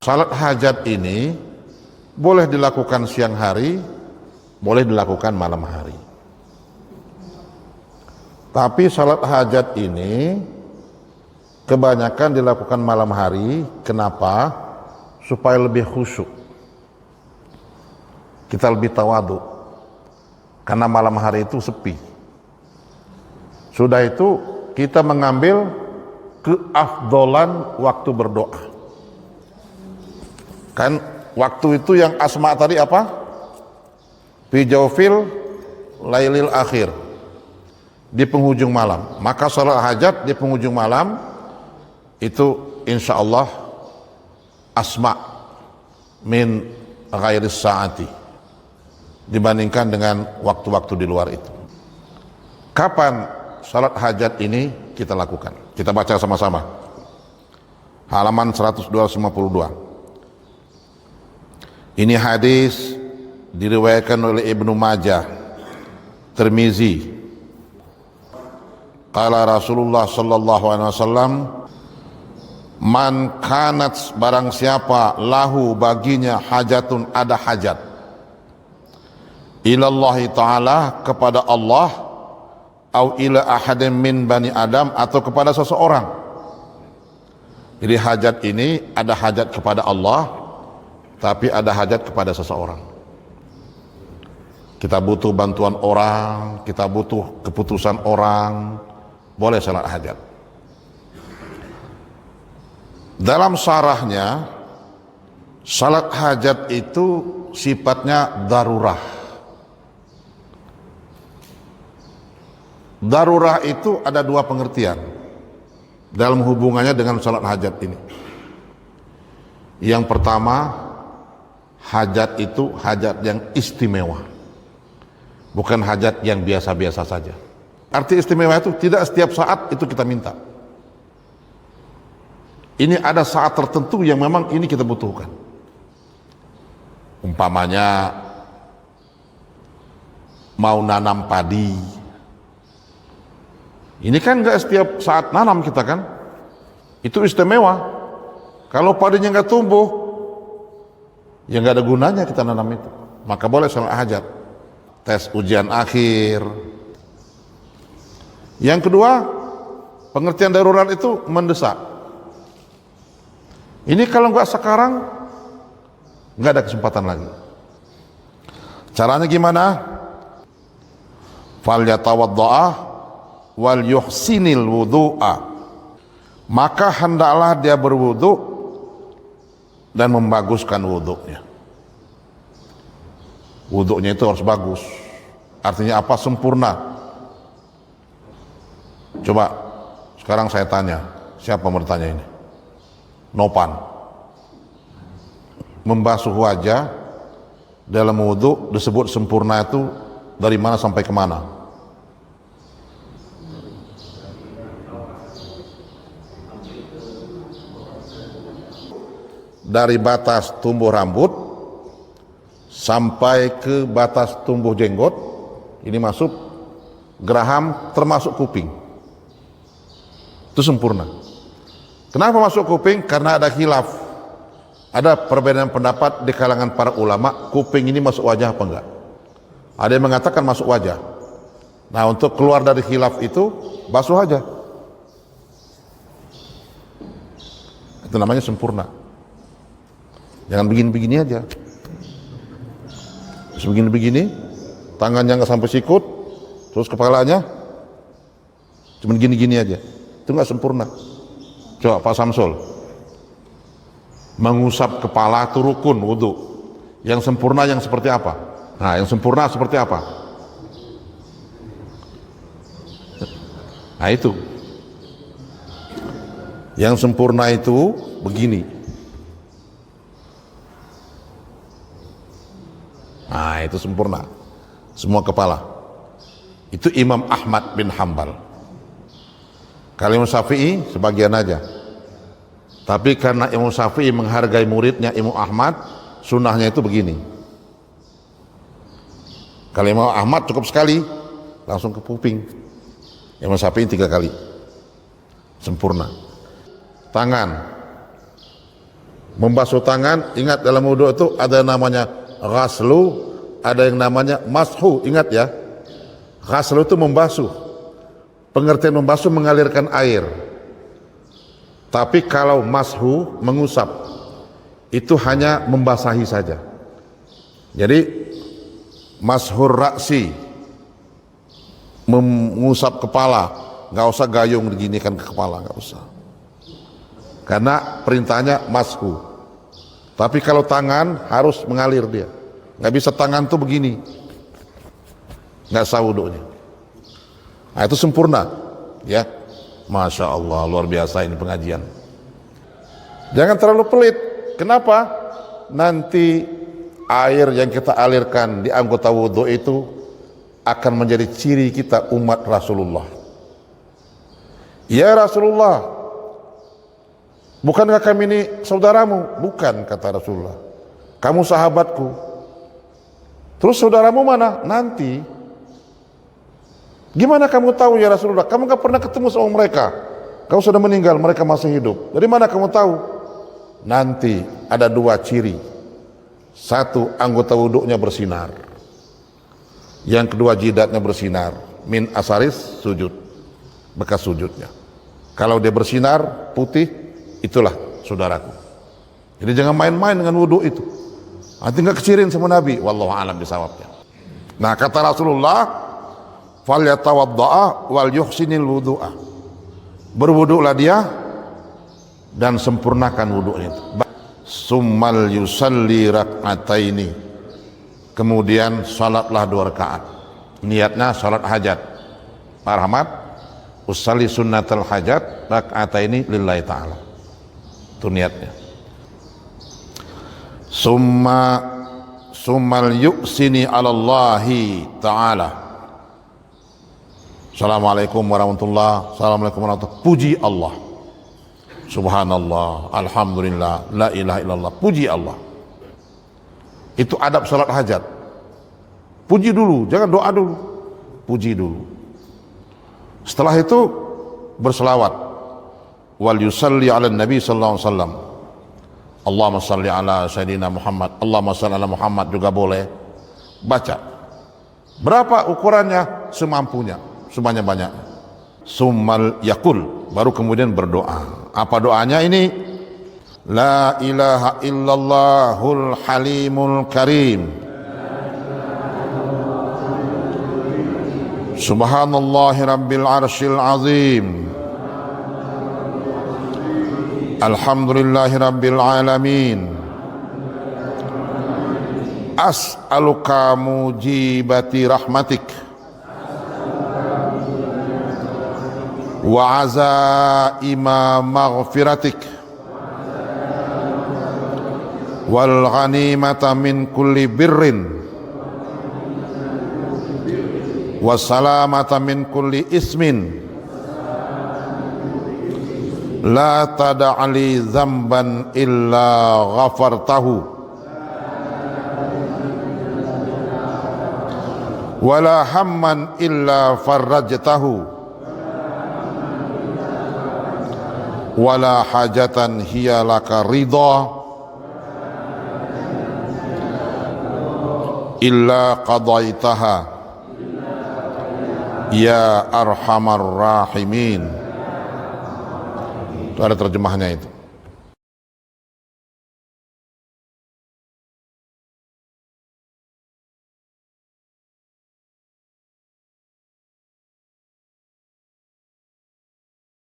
Salat hajat ini boleh dilakukan siang hari, boleh dilakukan malam hari. Tapi salat hajat ini kebanyakan dilakukan malam hari. Kenapa? Supaya lebih khusyuk. Kita lebih tawadu. Karena malam hari itu sepi. Sudah itu kita mengambil keafdolan waktu berdoa. Kan waktu itu yang Asma tadi apa? Fi jawfil lailil akhir, di penghujung malam. Maka salat hajat di penghujung malam itu insya Allah asma min ghairis saati dibandingkan dengan waktu-waktu di luar itu. Kapan salat hajat ini kita lakukan? Kita baca sama-sama. Halaman 1252. Ini hadis diriwayatkan oleh Ibnu Majah, Tirmizi. Qala Rasulullah sallallahu alaihi wasallam, man kanat, barang siapa lahu baginya hajatun, ada hajat, ilallahi ta'ala, kepada Allah, au ila ahadin min bani Adam, atau kepada seseorang. Jadi hajat ini ada hajat kepada Allah, tapi ada hajat kepada seseorang. Kita butuh bantuan orang, kita butuh keputusan orang, boleh salat hajat. Dalam syarahnya, salat hajat itu sifatnya darurah. Darurah itu ada dua pengertian dalam hubungannya dengan salat hajat ini. Yang pertama, hajat itu hajat yang istimewa, bukan hajat yang biasa-biasa saja. Arti istimewa itu tidak setiap saat itu kita minta. Ini ada saat tertentu yang memang ini kita butuhkan. Umpamanya mau nanam padi, ini kan nggak setiap saat nanam kita kan, itu istimewa. Kalau padinya nggak tumbuh, ya nggak ada gunanya kita nanam itu. Maka boleh salat hajat. Tes ujian akhir. Yang kedua, pengertian darurat itu mendesak. Ini kalau nggak sekarang, nggak ada kesempatan lagi. Caranya gimana? Fal yatawaddoa wal yuhsinil wudu'a. Maka hendaklah dia berwudu dan membaguskan wuduknya. Wuduknya itu harus bagus. Artinya apa? Sempurna. Coba sekarang saya tanya, siapa mau bertanya ini? Nopan. Membasuh wajah dalam wudhu disebut sempurna itu dari mana sampai kemana? Dari batas tumbuh rambut sampai ke batas tumbuh jenggot, ini masuk geraham termasuk kuping, itu sempurna. Kenapa masuk kuping? Karena ada khilaf, ada perbedaan pendapat di kalangan para ulama, kuping ini masuk wajah apa enggak. Ada yang mengatakan masuk wajah. Nah, untuk keluar dari khilaf itu basuh aja, itu namanya sempurna. Jangan begini-begini aja. Begini-begini, tangannya nggak sampai sikut, terus kepalanya cuma gini-gini aja. Itu nggak sempurna. Coba Pak Samsul, mengusap kepala itu rukun wudhu. Yang sempurna yang seperti apa? Nah, yang sempurna seperti apa? Nah itu. Yang sempurna itu begini. Nah itu sempurna, semua kepala. Itu Imam Ahmad bin Hambal. Kalau Imam Syafi'i sebagian aja. Tapi karena Imam Syafi'i menghargai muridnya Imam Ahmad, sunnahnya itu begini. Kalau Imam Ahmad cukup sekali, langsung ke kuping. Imam Syafi'i 3 kali, sempurna. Tangan Membasuh tangan, ingat dalam wudhu itu ada namanya ghaslu, ada yang namanya mashu, ingat ya. Ghaslu itu membasuh. Pengertian membasuh mengalirkan air. Tapi kalau mashu mengusap, itu hanya membasahi saja. Jadi mashur ra'si, mengusap kepala, nggak usah gayung diginikan ke kepala, nggak usah. Karena perintahnya mashu. Tapi kalau tangan harus mengalir dia. Nggak bisa tangan tuh begini, nggak sah wudunya. Nah, itu sempurna, ya. Masya Allah, luar biasa ini pengajian. Jangan terlalu pelit. Kenapa? Nanti air yang kita alirkan di anggota wudhu itu akan menjadi ciri kita umat Rasulullah. Ya Rasulullah, bukankah kami ini saudaramu? Bukan, kata Rasulullah. Kamu sahabatku. Terus saudaramu mana? Nanti. Gimana kamu tahu ya Rasulullah? Kamu gak pernah ketemu sama mereka. Kau sudah meninggal, mereka masih hidup. Dari mana kamu tahu? Nanti ada dua ciri. Satu, anggota wuduknya bersinar. Yang kedua, jidatnya bersinar. Min asaris sujud, bekas sujudnya. Kalau dia bersinar putih, itulah saudaraku. Jadi jangan main-main dengan wudhu itu. Nanti nggak kecirin sama Nabi. Wallahu a'lam bisawabnya. Nah, kata Rasulullah, falyatawadda'a wal yuhsinil wudu'a. Berwuduklah dia dan sempurnakan wudhunya itu. Summal yusalli rak'ataini. Kemudian salatlah 2 rakaat. Niatnya salat hajat. Pak Rahmat, usalli sunnatul hajat rak'ataini lillahi ta'ala. Itu niatnya. Summal yuksini 'alallahi ta'ala. Assalamualaikum warahmatullahi, assalamualaikum warahmatullahi. Puji Allah. Subhanallah, alhamdulillah, la ilaha illallah. Puji Allah. Itu adab salat hajat. Puji dulu, jangan doa dulu. Puji dulu. Setelah itu berselawat. Wal yusalli ala nabi sallallahu alaihi wasallam. Allahumma salli ala sayyidina Muhammad. Allahumma salli ala Muhammad juga boleh. Baca. Berapa ukurannya? Semampunya, sebanyak-banyaknya. Summal yakul, baru kemudian berdoa. Apa doanya ini? La ilaha illallahul halimul karim. Subhanallahi rabbil arsyil azim. Alhamdulillahi rabbil alamin. As'aluka mujibati rahmatik wa azaima maghfiratik wal ghanimata min kulli birrin wa salamata min kulli ismin la tada'ali zamban illa ghafartahu wala hamman illa farrajtahu wala hajatan hiya laka ridha illa qadaitaha ya arhamar rahimin. Itu ada terjemahnya itu.